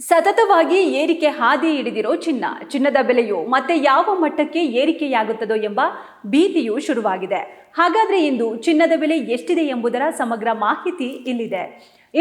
ಸತತವಾಗಿ ಏರಿಕೆ ಹಾದಿ ಹಿಡಿದಿರೋ ಚಿನ್ನದ ಬೆಲೆಯು ಮತ್ತೆ ಯಾವ ಮಟ್ಟಕ್ಕೆ ಏರಿಕೆಯಾಗುತ್ತದೋ ಎಂಬ ಭೀತಿಯು ಶುರುವಾಗಿದೆ. ಹಾಗಾದ್ರೆ ಇಂದು ಚಿನ್ನದ ಬೆಲೆ ಎಷ್ಟಿದೆ ಎಂಬುದರ ಸಮಗ್ರ ಮಾಹಿತಿ ಇಲ್ಲಿದೆ.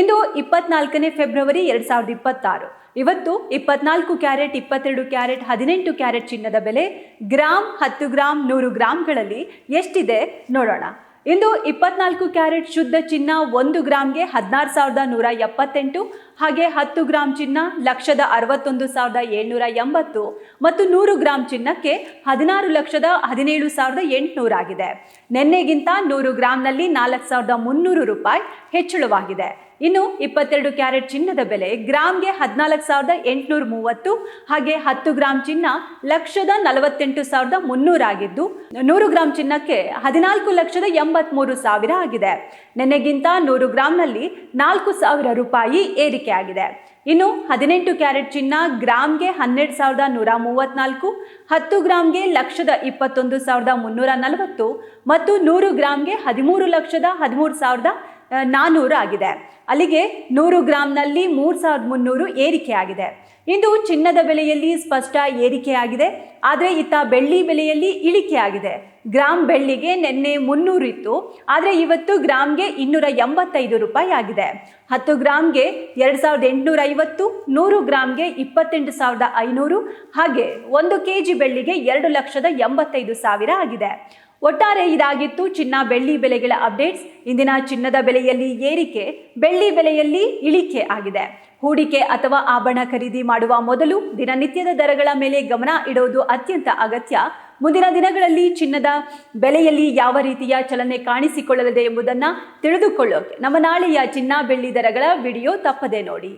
ಇಂದು 24ನೇ ಫೆಬ್ರವರಿ 2026. ಇವತ್ತು 24 ಕ್ಯಾರೆಟ್, 22 ಕ್ಯಾರೆಟ್, 18 ಕ್ಯಾರೆಟ್ ಚಿನ್ನದ ಬೆಲೆ ಗ್ರಾಮ್, 10 ಗ್ರಾಮ್, 100 ಗ್ರಾಮ್ಗಳಲ್ಲಿ ಎಷ್ಟಿದೆ ನೋಡೋಣ. ಇಂದು 24 ಕ್ಯಾರೆಟ್ ಶುದ್ಧ ಚಿನ್ನ 1 ಗ್ರಾಮ್ಗೆ 16,178, ಹಾಗೆ 10 ಗ್ರಾಮ್ ಚಿನ್ನ 1,61,780 ಮತ್ತು 100 ಗ್ರಾಮ್ ಚಿನ್ನಕ್ಕೆ 16,17,800 ಆಗಿದೆ. ನಿನ್ನೆಗಿಂತ 100 ಗ್ರಾಮ್ನಲ್ಲಿ 4,300 ರೂಪಾಯಿ ಹೆಚ್ಚಳವಾಗಿದೆ. ಇನ್ನು 22 ಕ್ಯಾರೆಟ್ ಚಿನ್ನದ ಬೆಲೆ ಗ್ರಾಮ್ಗೆ 14,830, ಹಾಗೆ 10 ಗ್ರಾಮ್ ಚಿನ್ನ 1,48,300 ಆಗಿದ್ದು 100 ಗ್ರಾಮ್ ಚಿನ್ನಕ್ಕೆ 14,83,000 ಆಗಿದೆ. ನಿನ್ನೆಗಿಂತ 100 ಗ್ರಾಮ್ನಲ್ಲಿ 4,000 ರೂಪಾಯಿ ಏರಿಕೆ ಆಗಿದೆ. ಇನ್ನು 18 ಕ್ಯಾರೆಟ್ ಚಿನ್ನ ಗ್ರಾಮ್ಗೆ 12,134, 10 ಗ್ರಾಮ್ಗೆ 1,21,340 ಮತ್ತು 100 ಗ್ರಾಮ್ಗೆ 13,13,400 ಆಗಿದೆ. ಅಲ್ಲಿಗೆ 100 ಗ್ರಾಮ್ನಲ್ಲಿ 3,300 ಏರಿಕೆ ಆಗಿದೆ. ಇಂದು ಚಿನ್ನದ ಬೆಲೆಯಲ್ಲಿ ಸ್ಪಷ್ಟ ಏರಿಕೆಯಾಗಿದೆ. ಆದರೆ ಇತ್ತ ಬೆಳ್ಳಿ ಬೆಲೆಯಲ್ಲಿ ಇಳಿಕೆ ಆಗಿದೆ. ಗ್ರಾಮ್ ಬೆಳ್ಳಿಗೆ ನಿನ್ನೆ 300 ಇತ್ತು, ಆದರೆ ಇವತ್ತು ಗ್ರಾಮ್ಗೆ 285 ರೂಪಾಯಿ ಆಗಿದೆ. 10 ಗ್ರಾಮ್ಗೆ 2,850, 100 ಗ್ರಾಮ್ಗೆ 28,500, ಹಾಗೆ 1 kg ಬೆಳ್ಳಿಗೆ 2,85,000 ಆಗಿದೆ. ಒಟ್ಟಾರೆ ಇದಾಗಿತ್ತು ಚಿನ್ನ ಬೆಳ್ಳಿ ಬೆಲೆಗಳ ಅಪ್ಡೇಟ್ಸ್. ಇಂದಿನ ಚಿನ್ನದ ಬೆಲೆಯಲ್ಲಿ ಏರಿಕೆ, ಬೆಳ್ಳಿ ಬೆಲೆಯಲ್ಲಿ ಇಳಿಕೆ ಆಗಿದೆ. ಹೂಡಿಕೆ ಅಥವಾ ಆಭರಣ ಖರೀದಿ ಮಾಡುವ ಮೊದಲು ದಿನನಿತ್ಯದ ದರಗಳ ಮೇಲೆ ಗಮನ ಇಡೋದು ಅತ್ಯಂತ ಅಗತ್ಯ. ಮುಂದಿನ ದಿನಗಳಲ್ಲಿ ಚಿನ್ನದ ಬೆಲೆಯಲ್ಲಿ ಯಾವ ರೀತಿಯ ಚಲನೆ ಕಾಣಿಸಿಕೊಳ್ಳಲಿದೆ ಎಂಬುದನ್ನು ತಿಳಿದುಕೊಳ್ಳೋಕೆ ನಮ್ಮ ನಾಳೆಯ ಚಿನ್ನ ಬೆಳ್ಳಿ ದರಗಳ ವಿಡಿಯೋ ತಪ್ಪದೆ ನೋಡಿ.